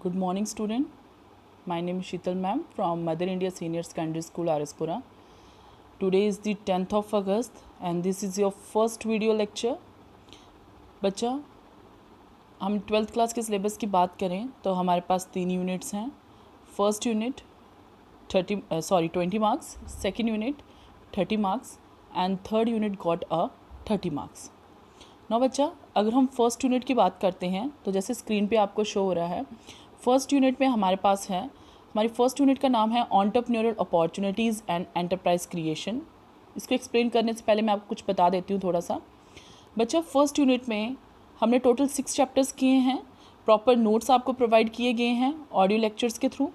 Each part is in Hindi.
Good morning, student. My name is Sheetal ma'am from Mother India Senior Secondary School, Arispura. Today is the 10th of August and this is your first video lecture. बच्चा, हम 12th क्लास के सिलेबस की बात करें तो हमारे पास 3 यूनिट्स हैं. First unit 20 marks, second unit 30 marks and third unit got a 30 marks. ना बच्चा, अगर हम फर्स्ट यूनिट की बात करते हैं तो जैसे स्क्रीन पे आपको शो हो रहा है, फर्स्ट यूनिट में हमारे पास है, हमारी फर्स्ट यूनिट का नाम है entrepreneurial opportunities and enterprise creation. इसको एक्सप्लेन करने से पहले मैं आपको कुछ बता देती हूँ थोड़ा सा. बच्चा, फर्स्ट यूनिट में हमने टोटल 6 चैप्टर्स किए हैं. प्रॉपर नोट्स आपको प्रोवाइड किए गए हैं ऑडियो लेक्चर्स के थ्रू.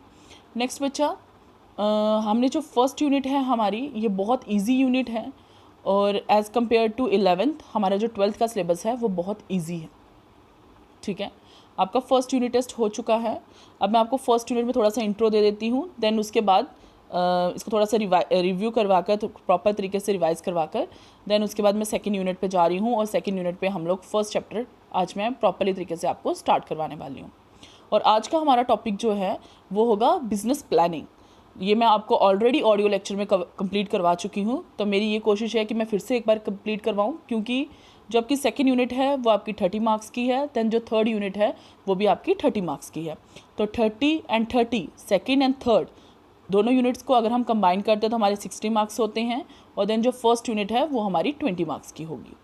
नेक्स्ट बच्चा, हमने जो फर्स्ट यूनिट है हमारी, ये बहुत ईजी यूनिट है और एज़ कम्पेयर टू 11th हमारा जो 12th का सिलेबस है वो बहुत ईजी है. ठीक है, आपका फर्स्ट यूनिट टेस्ट हो चुका है. अब मैं आपको फर्स्ट यूनिट में थोड़ा सा इंट्रो दे देती हूँ, देन उसके बाद इसको थोड़ा सा रिव्यू करवा कर, तो प्रॉपर तरीके से रिवाइज़ करवा कर, देन उसके बाद मैं सेकंड यूनिट पे जा रही हूँ और सेकंड यूनिट पे हम लोग फर्स्ट चैप्टर आज मैं प्रॉपरली तरीके से आपको स्टार्ट करवाने वाली हूँ. और आज का हमारा टॉपिक जो है वो होगा बिजनेस प्लानिंग. ये मैं आपको ऑलरेडी ऑडियो लेक्चर में कंप्लीट करवा चुकी हूँ, तो मेरी ये कोशिश है कि मैं फिर से एक बार कंप्लीट करवाऊँ, क्योंकि जो आपकी सेकेंड यूनिट है वो आपकी 30 मार्क्स की है, दैन जो थर्ड यूनिट है वो भी आपकी 30 मार्क्स की है. तो 30 एंड 30, सेकेंड एंड थर्ड दोनों यूनिट्स को अगर हम कंबाइन करते हैं तो हमारे 60 मार्क्स होते हैं, और देन जो फर्स्ट यूनिट है वो हमारी 20 मार्क्स की होगी.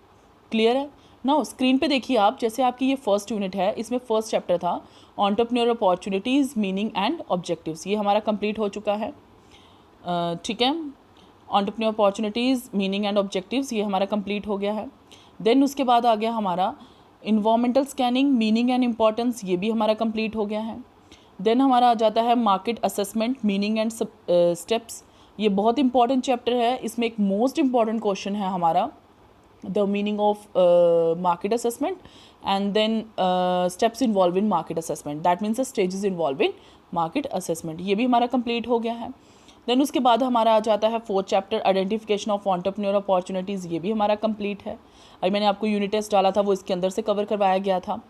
क्लियर है ना? स्क्रीन पे देखिए आप, जैसे आपकी ये फर्स्ट यूनिट है, इसमें फर्स्ट चैप्टर था entrepreneurial opportunities, meaning and objectives. ये हमारा कंप्लीट हो चुका है. ठीक है, entrepreneur opportunities, meaning and objectives, ये हमारा कंप्लीट हो गया है. देन उसके बाद आ गया हमारा environmental scanning, meaning and importance, ये भी हमारा कंप्लीट हो गया है. देन हमारा आ जाता है market assessment, meaning and steps. ये बहुत इंपॉर्टेंट चैप्टर है. इसमें एक मोस्ट इंपॉर्टेंट क्वेश्चन है हमारा, the meaning of market assessment and then steps involve in market assessment, that means the stages involve in market assessment. ये भी हमारा कंप्लीट हो गया है. देन उसके बाद हमारा आ जाता है fourth chapter identification of entrepreneur opportunities. ये भी हमारा कंप्लीट है. अभी मैंने आपको यूनिट टेस्ट डाला था वो इसके अंदर से कवर करवाया गया था.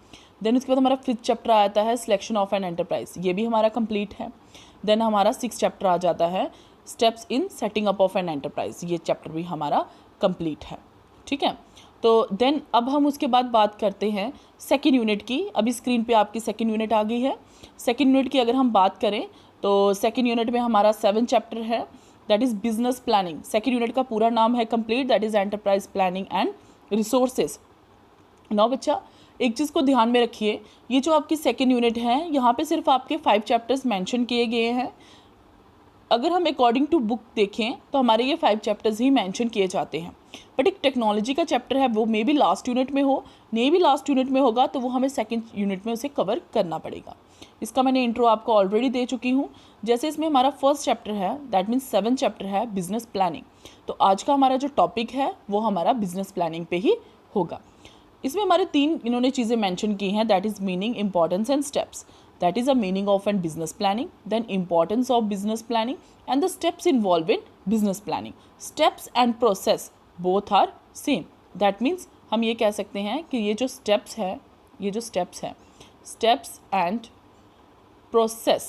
देन उसके बाद हमारा फिफ्थ चैप्टर आता है सिलेक्शन ऑफ एन एंटरप्राइज. ये भी हमारा कंप्लीट है. देन हमारा सिक्स चैप्टर आ जाता है steps in setting up of an enterprise. ये चैप्टर भी हमारा कंप्लीट है. ठीक है, तो देन अब हम उसके बाद बात करते हैं सेकेंड यूनिट की. अभी स्क्रीन पे आपकी सेकेंड यूनिट आ गई है. सेकेंड यूनिट की अगर हम बात करें तो सेकेंड यूनिट में हमारा 7 चैप्टर है, that is business planning. Second unit का पूरा नाम है complete, that is enterprise planning and resources. Now बच्चा, एक चीज़ को ध्यान में रखिए, ये जो आपकी सेकेंड यूनिट है यहाँ पे सिर्फ आपके 5 चैप्टर्स मेंशन किए गए हैं. अगर हम अकॉर्डिंग टू बुक देखें तो हमारे ये 5 चैप्टर्स ही मेंशन किए जाते हैं. बट एक टेक्नोलॉजी का चैप्टर है, वो मे बी लास्ट यूनिट में हो, नहीं भी लास्ट यूनिट में होगा, तो वो हमें सेकंड यूनिट में उसे कवर करना पड़ेगा. इसका मैंने इंट्रो आपको ऑलरेडी दे चुकी हूँ. जैसे इसमें हमारा फर्स्ट चैप्टर है, दैट मीन्स 7 चैप्टर है बिजनेस प्लानिंग. तो आज का हमारा जो टॉपिक है वो हमारा बिजनेस प्लानिंग पे ही होगा. इसमें हमारे 3 इन्होंने चीज़ें मेंशन की हैं, that is meaning, importance and steps. That is a meaning of and business planning, then importance of business planning and the steps involved in business planning. Steps and process both are same. That means हम ये कह सकते हैं कि ये जो steps है, ये जो steps है, steps and process,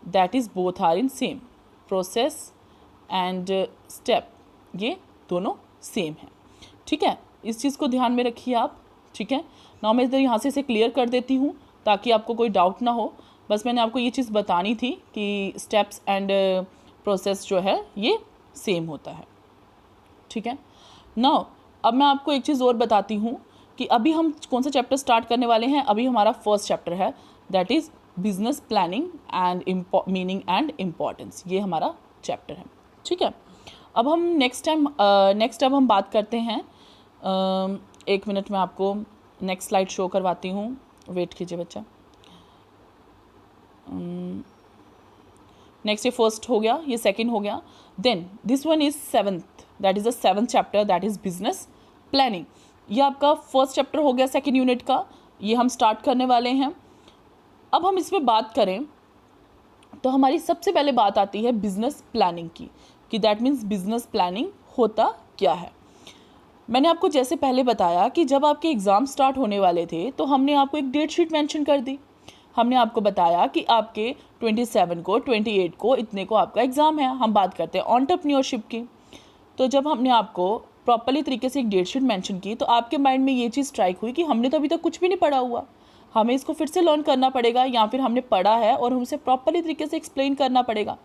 that is both are in same. Process and step, ये दोनों same है. ठीक है, इस चीज़ को ध्यान में रखिए आप. ठीक है, नाउ मैं इधर यहाँ से इसे क्लियर कर देती हूँ ताकि आपको कोई डाउट ना हो. बस मैंने आपको ये चीज़ बतानी थी कि स्टेप्स एंड प्रोसेस जो है ये सेम होता है. ठीक है, नाउ अब मैं आपको एक चीज़ और बताती हूँ कि अभी हम कौन सा चैप्टर स्टार्ट करने वाले हैं. अभी हमारा फर्स्ट चैप्टर है, that is business planning and meaning and importance. ये हमारा चैप्टर है. ठीक है, अब हम नेक्स्ट अब हम बात करते हैं. एक मिनट में आपको नेक्स्ट स्लाइड शो करवाती हूँ. वेट कीजिए बच्चा. नेक्स्ट ये फर्स्ट हो गया, ये सेकंड हो गया. Then this one is 7th, that is the 7th chapter, that is business planning. ये आपका फर्स्ट चैप्टर हो गया सेकंड यूनिट का. ये हम स्टार्ट करने वाले हैं. अब हम इसमें बात करें तो हमारी सबसे पहले बात आती है बिजनेस प्लानिंग की, कि दैट मीन्स बिजनेस प्लानिंग होता क्या है. मैंने आपको जैसे पहले बताया कि जब आपके एग्ज़ाम स्टार्ट होने वाले थे तो हमने आपको एक डेट शीट मेंशन कर दी. हमने आपको बताया कि आपके 27 को 28 को इतने को आपका एग्ज़ाम है। हम बात करते हैं एंटरप्रेन्योरशिप की। तो जब हमने आपको प्रॉपरली तरीके से एक डेट शीट मेंशन की तो आपके माइंड में ये चीज़ स्ट्राइक हुई कि हमने तो अभी तक कुछ भी नहीं पढ़ा हुआ, हमें इसको फिर से लर्न करना पड़ेगा, या फिर हमने पढ़ा है और उसे प्रॉपरली तरीके से एक्सप्लेन करना पड़ेगा।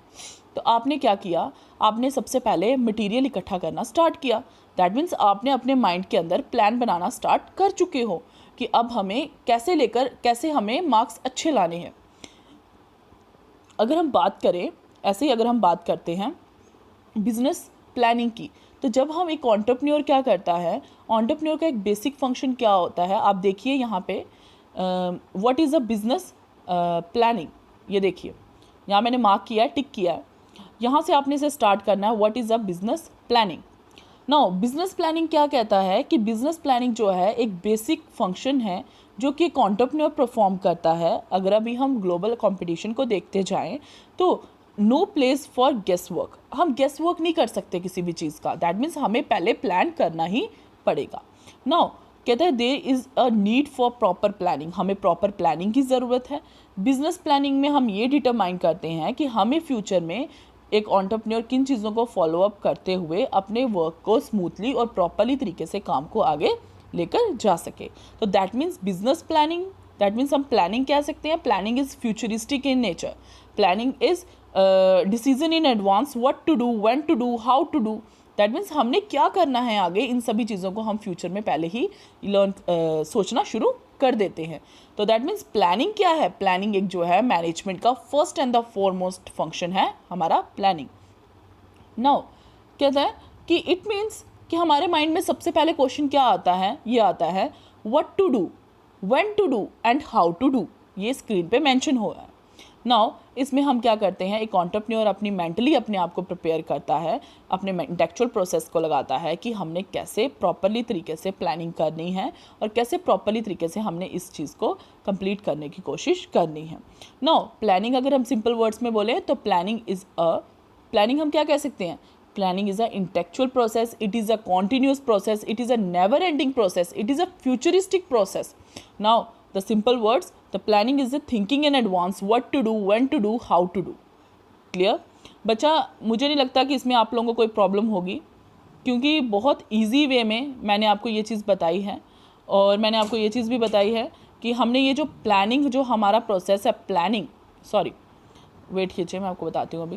तो आपने क्या किया, आपने सबसे पहले मटेरियल इकट्ठा करना स्टार्ट किया। दैट मीन्स आपने अपने माइंड के अंदर प्लान बनाना स्टार्ट कर चुके हो कि अब हमें कैसे लेकर कैसे हमें मार्क्स अच्छे लाने हैं। अगर हम बात करें ऐसे ही, अगर हम बात करते हैं बिजनेस प्लानिंग की, तो जब हम एक एंटरप्रेन्योर क्या करता है, एंटरप्रेन्योर का एक बेसिक फंक्शन क्या होता है, आप देखिए यहाँ पे what is a business planning. ये देखिए यहाँ मैंने मार्क किया है, टिक किया है, यहाँ से आपने इसे स्टार्ट करना है। What is a business planning. Now business planning क्या कहता है कि बिजनेस प्लानिंग जो है एक बेसिक फंक्शन है जो कि एक एंटरप्रेन्योर परफॉर्म करता है। अगर अभी हम ग्लोबल कंपटीशन को देखते जाएं तो no place for guess work, हम गेस वर्क नहीं कर सकते किसी भी चीज़ का। दैट मीन्स हमें पहले प्लान करना ही पड़ेगा। नाउ कहता है there is a need for proper planning, हमें प्रॉपर प्लानिंग की ज़रूरत है। बिजनेस प्लानिंग में हम ये डिटरमाइन करते हैं कि हमें फ्यूचर में एक एंटरप्रेन्योर किन चीज़ों को फॉलो अप करते हुए अपने वर्क को स्मूथली और प्रॉपरली तरीके से काम को आगे लेकर जा सके। तो that means business planning, that means हम प्लानिंग कह सकते हैं। Planning is futuristic in nature. Planning is decision in advance, what to do, when to do, how to do. That means हमने क्या करना है आगे, इन सभी चीज़ों को हम फ्यूचर में पहले ही सोचना शुरू कर देते हैं। तो दैट मीन्स प्लानिंग क्या है, प्लानिंग एक जो है मैनेजमेंट का first and the foremost function है हमारा प्लानिंग। नाउ कहता है कि इट मीन्स कि हमारे माइंड में सबसे पहले क्वेश्चन क्या आता है, ये आता है what to do, when to do and how to do. ये स्क्रीन पे मेंशन हो रहा है। नाउ इसमें हम क्या करते हैं, एक एंटरप्रेन्योर अपनी मेंटली अपने आप को प्रिपेयर करता है, अपने इंटेलेक्चुअल प्रोसेस को लगाता है कि हमने कैसे प्रॉपरली तरीके से प्लानिंग करनी है और कैसे प्रॉपरली तरीके से हमने इस चीज़ को कंप्लीट करने की कोशिश करनी है। नाउ प्लानिंग अगर हम सिंपल वर्ड्स में बोलें तो प्लानिंग हम क्या कह सकते हैं, planning is a intellectual process, it is a continuous process, it is a never ending process, it is a futuristic process. Now the simple words, the planning is the thinking in advance what to do, when to do, how to do. Clear? बच्चा मुझे नहीं लगता कि इसमें आप लोगों को कोई प्रॉब्लम होगी, क्योंकि बहुत इजी वे में मैंने आपको ये चीज़ बताई है। और मैंने आपको ये चीज़ भी बताई है कि हमने ये जो प्लानिंग जो हमारा प्रोसेस है, प्लानिंग सॉरी वेट कीजिए मैं आपको बताती हूँ अभी,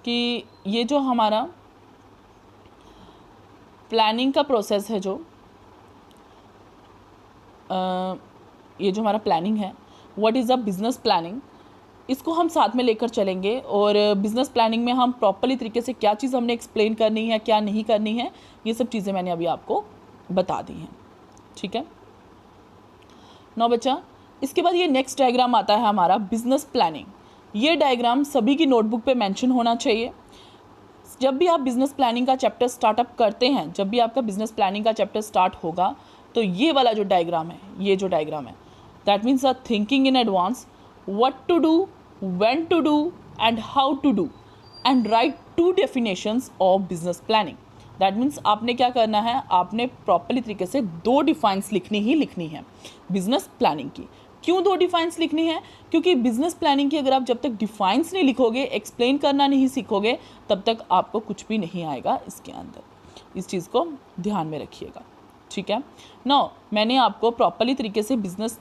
कि ये जो हमारा प्लानिंग का प्रोसेस है, ये जो हमारा प्लानिंग है, what is a business planning, इसको हम साथ में लेकर चलेंगे। और बिज़नेस प्लानिंग में हम प्रॉपरली तरीके से क्या चीज़ हमने एक्सप्लेन करनी है, क्या नहीं करनी है, ये सब चीज़ें मैंने अभी आपको बता दी हैं। ठीक है नौ बच्चा, इसके बाद ये नेक्स्ट डायग्राम आता है हमारा बिज़नेस प्लानिंग। ये डायग्राम सभी की नोटबुक पे मेंशन होना चाहिए। जब भी आप बिज़नेस प्लानिंग का चैप्टर स्टार्टअप करते हैं, जब भी आपका बिज़नेस प्लानिंग का चैप्टर स्टार्ट होगा, तो ये वाला जो डायग्राम है, ये जो डायग्राम है, that means a thinking in advance, what to do, when to do and how to do, and write 2 definitions of business planning. That means आपने क्या करना है, आपने प्रॉपरली तरीके से 2 डिफाइंस लिखनी ही लिखनी है बिजनेस प्लानिंग की। क्यों 2 डिफाइंस लिखनी है, क्योंकि बिजनेस प्लानिंग की अगर आप जब तक डिफाइंस नहीं लिखोगे, एक्सप्लेन करना नहीं सीखोगे, तब तक आपको कुछ भी नहीं आएगा इसके अंदर। इस चीज़ को ध्यान में रखिएगा। ठीक है नाउ मैंने आपको प्रॉपरली तरीके से बिजनेस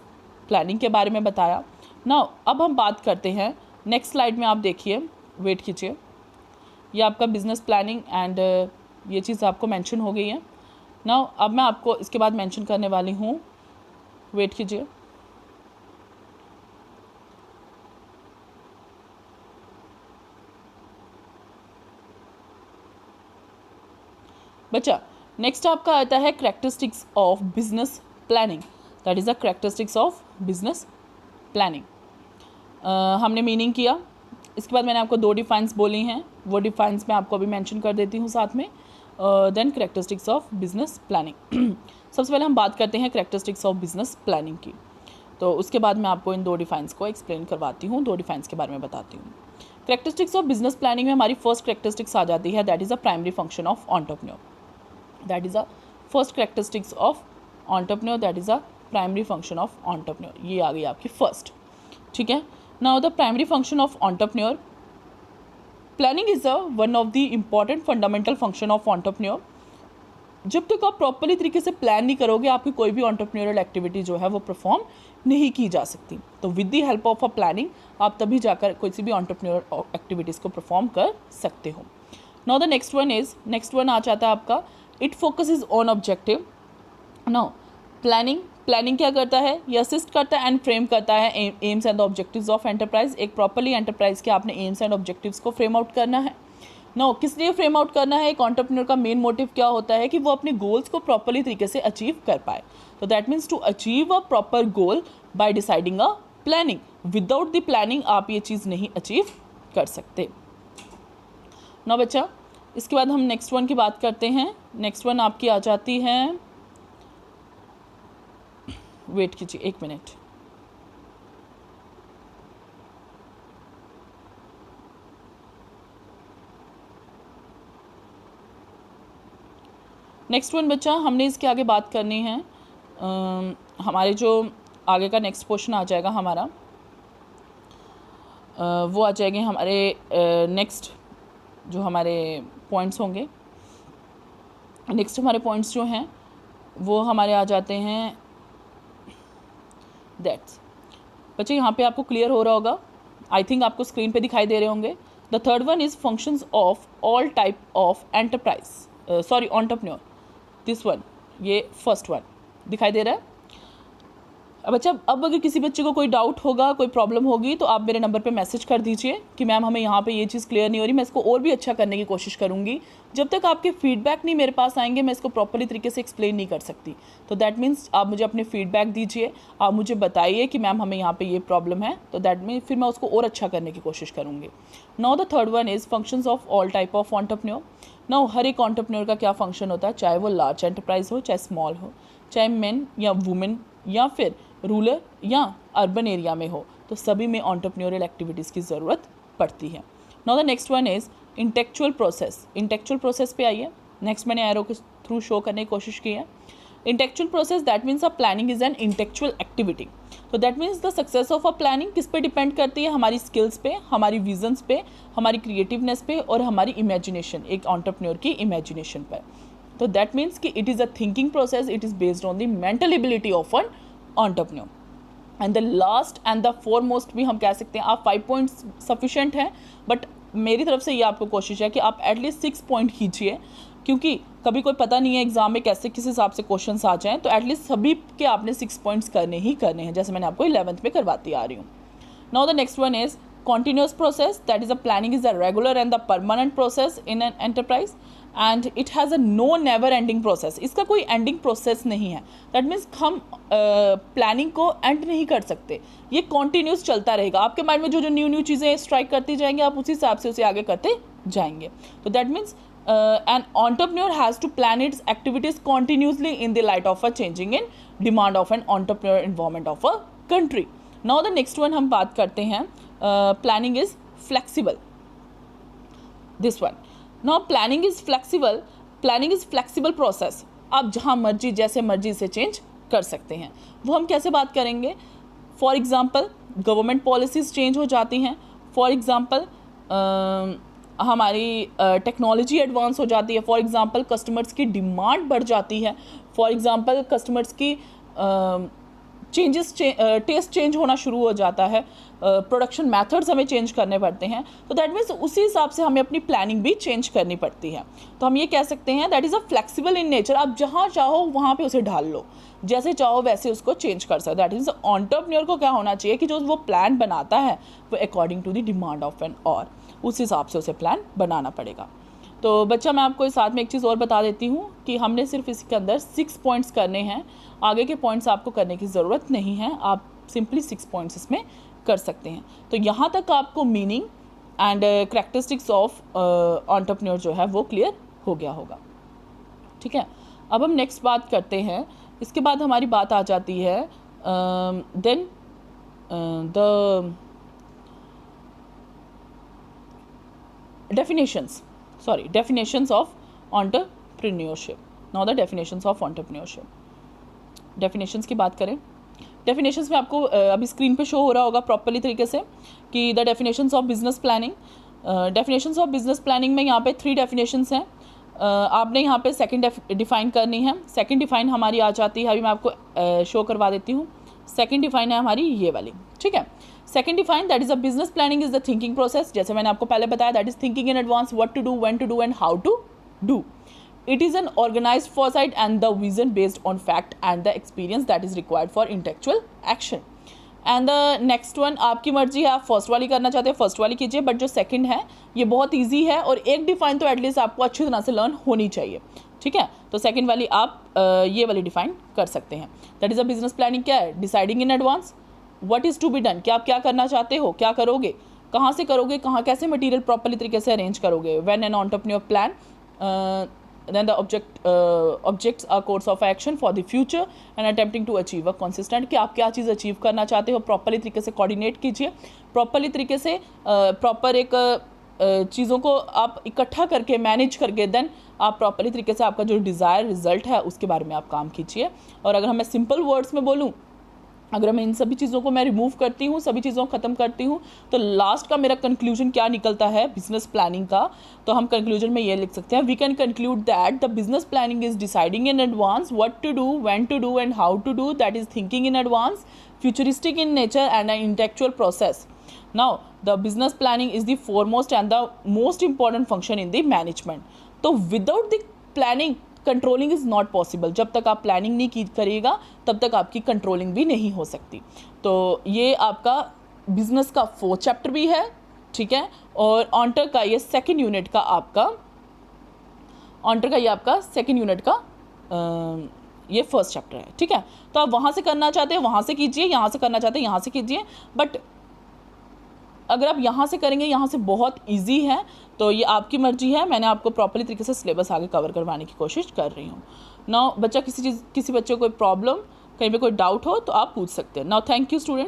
प्लानिंग के बारे में बताया। नाउ अब हम बात करते हैं नेक्स्ट स्लाइड में, आप देखिए, वेट कीजिए, ये आपका बिजनेस प्लानिंग एंड ये चीज़ आपको मेंशन हो गई है। नाउ अब मैं आपको इसके बाद मेंशन करने वाली हूँ, वेट कीजिए, बच्चा नेक्स्ट आपका आता है characteristics of business planning. That is the characteristics of business planning. हमने मीनिंग किया, इसके बाद मैंने आपको 2 डिफाइंस बोली हैं, वो डिफाइंस मैं आपको अभी मेंशन कर देती हूँ साथ में। Then characteristics of business planning. सबसे पहले हम बात करते हैं कैरेक्टरिस्टिक्स ऑफ बिजनेस प्लानिंग की, तो उसके बाद मैं आपको इन 2 डिफाइंस को एक्सप्लेन करवाती हूँ, 2 डिफाइंस के बारे में बताती हूँ। कैरेक्टरिस्टिक्स ऑफ बिजनेस प्लानिंग में हमारी फर्स्ट कैरेक्टरिस्टिक्स आ जाती है, that is a primary function of entrepreneur. That is a first characteristics of entrepreneur, that is a primary function of entrepreneur। ये आ गई आपकी फर्स्ट। ठीक है। Now the primary function of entrepreneur, planning is one of the important fundamental function of entrepreneur. जब तक आप प्रॉपरली तरीके से प्लान नहीं करोगे, आपकी कोई भी एंटरप्रेन्योरल एक्टिविटी जो है वो परफॉर्म नहीं की जा सकती। तो with the help of a planning आप तभी जाकर कोई सी भी एंटरप्रेन्योरल एक्टिविटीज़ को परफॉर्म कर सकते हो। नाउ द नेक्स्ट वन आ जाता है आपका, it focuses on objective. Now planning क्या करता है, ये असिस्ट करता है एंड फ्रेम करता है AIIMS and objectives of enterprise. एक प्रॉपरली एंटरप्राइज के आपने एम्स एंड ऑब्जेक्टिव्स को फ्रेम आउट करना है। नो किस लिए फ्रेम आउट करना है, एक एंटरप्रेन्योर का मेन मोटिव क्या होता है कि वो अपने गोल्स को प्रॉपरली तरीके से अचीव कर पाए। तो that means to achieve a proper goal by deciding a planning. Without the planning आप ये चीज़ नहीं अचीव कर सकते। नो बच्चा, इसके बाद हम नेक्स्ट वन की बात करते हैं। नेक्स्ट वन आपकी आ जाती है, वेट कीजिए 1 मिनट। नेक्स्ट वन बच्चा, हमने इसके आगे बात करनी है। हमारे जो आगे का नेक्स्ट क्वेश्चन आ जाएगा हमारा, वो आ जाएंगे हमारे नेक्स्ट जो हमारे पॉइंट्स होंगे। नेक्स्ट हमारे पॉइंट्स जो हैं वो हमारे आ जाते हैं दैट्स। बच्चे यहाँ पे आपको क्लियर हो रहा होगा, आई थिंक आपको स्क्रीन पे दिखाई दे रहे होंगे। The third one is functions of all type of enterprise, sorry entrepreneur. This one, ये फर्स्ट वन दिखाई दे रहा है। अब बच्चा, अब अगर किसी बच्चे को कोई डाउट होगा, कोई प्रॉब्लम होगी, तो आप मेरे नंबर पे मैसेज कर दीजिए कि मैम हमें यहाँ पे ये चीज़ क्लियर नहीं हो रही, मैं इसको और भी अच्छा करने की कोशिश करूँगी। जब तक आपके फीडबैक नहीं मेरे पास आएंगे, मैं इसको प्रॉपरली तरीके से एक्सप्लेन नहीं कर सकती। तो दैट मीन्स आप मुझे अपने फीडबैक दीजिए, आप मुझे बताइए कि मैम हमें यहाँ पर ये प्रॉब्लम है, तो दैट मीन फिर मैं उसको और अच्छा करने की कोशिश करूँगी। Now the third one is functions of all type of entrepreneur. Now हर एक एंटरप्रेन्योर का क्या फंक्शन होता है, चाहे वो लार्ज एंटरप्राइज हो, चाहे स्मॉल हो, चाहे मैन या वुमेन या फिर रूरल या अर्बन एरिया में हो, तो सभी में एंटरप्रेन्योरल एक्टिविटीज़ की ज़रूरत पड़ती है। Now the next one is intellectual process. Intellectual process पे आइए। नेक्स्ट मैंने एरो के थ्रू शो करने की कोशिश की है। Intellectual process that means a planning is an intellectual activity. तो that means the success of a planning किस पे डिपेंड करती है, हमारी स्किल्स पे, हमारी विजन्स पे, हमारी क्रिएटिवनेस पे और हमारी इमेजिनेशन, एक एंटरप्रेन्योर की इमेजिनेशन पर। तो दैट मीन्स कि it is a thinking process, it is based on the mental ability of an entrepreneur. And the last and the foremost भी हम कह सकते हैं, आप 5 पॉइंट्स सफिशेंट हैं, बट मेरी तरफ से ये आपको कोशिश है कि आप एटलीस्ट 6 पॉइंट खींचिए, क्योंकि कभी कोई पता नहीं है एग्जाम में कैसे किस हिसाब से क्वेश्चंस आ जाएं। तो एटलीस्ट सभी के आपने 6 पॉइंट्स करने ही करने हैं, जैसे मैंने आपको 11th में करवाती आ रही हूँ। Now the next one is continuous process, that is a planning is a regular and the permanent process in an enterprise and it has a no never ending process। इसका कोई ending process नहीं है। that means हम प्लानिंग को एंड नहीं कर सकते, ये कॉन्टीन्यूस चलता रहेगा। आपके माइंड में जो जो न्यू चीज़ें स्ट्राइक करती जाएंगे, आप उसी हिसाब से उसे आगे करते जाएंगे। तो that means an entrepreneur has to plan its activities continuously in the light of a changing in demand of an entrepreneur environment of a country। now the next one हम बात करते हैं planning is flexible, this one। now planning is flexible process, आप जहाँ मर्जी जैसे मर्जी इसे चेंज कर सकते हैं। वो हम कैसे बात करेंगे, for example government policies change हो जाती हैं, फॉर एग्जांपल हमारी टेक्नोलॉजी एडवांस हो जाती है, फॉर एग्जांपल कस्टमर्स की डिमांड बढ़ जाती है, फॉर एग्जांपल कस्टमर्स की टेस्ट चेंज होना शुरू हो जाता है, प्रोडक्शन मेथड्स हमें चेंज करने पड़ते हैं। तो दैट मीन्स उसी हिसाब से हमें अपनी प्लानिंग भी चेंज करनी पड़ती है। तो हम ये कह सकते हैं that is a flexible in nature, आप जहाँ चाहो वहाँ पे उसे ढाल लो, जैसे चाहो वैसे उसको चेंज कर सकते। दैट इज़ एंटरप्रेन्योर को क्या होना चाहिए कि जो वो प्लान बनाता है वो according to the demand of an और उस हिसाब से उसे प्लान बनाना पड़ेगा। तो बच्चा, मैं आपको इस साथ में एक चीज़ और बता देती हूँ कि हमने सिर्फ इसके अंदर 6 पॉइंट्स करने हैं, आगे के पॉइंट्स आपको करने की ज़रूरत नहीं है, आप सिंपली 6 पॉइंट्स इसमें कर सकते हैं। तो यहाँ तक आपको meaning and characteristics of entrepreneur जो है वो क्लियर हो गया होगा। ठीक है, अब हम नेक्स्ट बात करते हैं। इसके बाद हमारी बात आ जाती है then the definitions of entrepreneurship। now the definitions of entrepreneurship, definitions की बात करें डेफिनेशंस में आपको अभी स्क्रीन पे शो हो रहा होगा प्रॉपरली तरीके से कि the definitions of business planning. Definitions of business planning में यहाँ पे 3 डेफिनेशंस हैं। आपने यहाँ पे सेकंड डिफाइन करनी है। सेकंड डिफाइन हमारी आ जाती है, अभी मैं आपको शो करवा देती हूँ। सेकंड डिफाइन है हमारी ये वाली, ठीक है। Second define, that is a business planning is the thinking process. जैसे मैंने आपको पहले बताया, that is thinking in advance, what to do, when to do and how to do. It is an organized foresight and the vision based on fact and the experience that is required for intellectual action. And the next one, आपकी मर्जी है, आप फर्स्ट वाली करना चाहते हैं फर्स्ट वाली कीजिए, बट जो सेकंड है ये बहुत इजी है और एक डिफाइन तो एटलीस्ट आपको अच्छी तरह से लर्न होनी चाहिए, ठीक है। तो सेकंड वाली आप ये वाली डिफाइन कर सकते हैं। That is a business planning क्या है? Deciding in advance what is to be done, कि आप क्या करना चाहते हो, क्या करोगे, कहाँ से करोगे, कहाँ कैसे मटीरियल प्रॉपरली तरीके से अरेंज करोगे। When an entrepreneur plan then the objects are course of action for the future and attempting to achieve a consistent, कि आप क्या चीज़ अचीव करना चाहते हो, प्रॉपरली तरीके से कोऑर्डिनेट कीजिए, प्रॉपरली तरीके से प्रॉपर एक चीज़ों को आप इकट्ठा करके मैनेज करके देन आप प्रॉपरली तरीके से आपका जो डिज़ायर रिजल्ट है उसके बारे में आप काम कीजिए। और अगर मैं सिंपल वर्ड्स में बोलूँ, अगर मैं इन सभी चीज़ों को मैं रिमूव करती हूँ, सभी चीज़ों को ख़त्म करती हूँ, तो लास्ट का मेरा कंक्लूजन क्या निकलता है बिजनेस प्लानिंग का? तो हम कंक्लूजन में ये लिख सकते हैं, we can conclude that the business planning is deciding in advance what to do, when to do and how to do, that is thinking in advance, futuristic in nature and an intellectual process. Now the business planning is the foremost and the most important function in the management. तो without the planning controlling is not possible. जब तक आप प्लानिंग नहीं करिएगा तब तक आपकी कंट्रोलिंग भी नहीं हो सकती। तो ये आपका बिजनेस का 4th चैप्टर भी है, ठीक है। और ऑन्टर का ये सेकंड यूनिट का आपका सेकंड यूनिट का ये फर्स्ट चैप्टर है, ठीक है। तो आप वहाँ से करना चाहते हैं वहाँ से कीजिए, यहाँ से करना चाहते हैं यहाँ से कीजिए, बट अगर आप यहाँ से करेंगे, यहाँ से बहुत इजी है, तो ये आपकी मर्जी है। मैंने आपको प्रॉपरली तरीके से सिलेबस आगे कवर करवाने की कोशिश कर रही हूँ। नाउ बच्चा किसी बच्चे को कोई प्रॉब्लम, कहीं पे कोई डाउट हो तो आप पूछ सकते हैं। Now thank you student.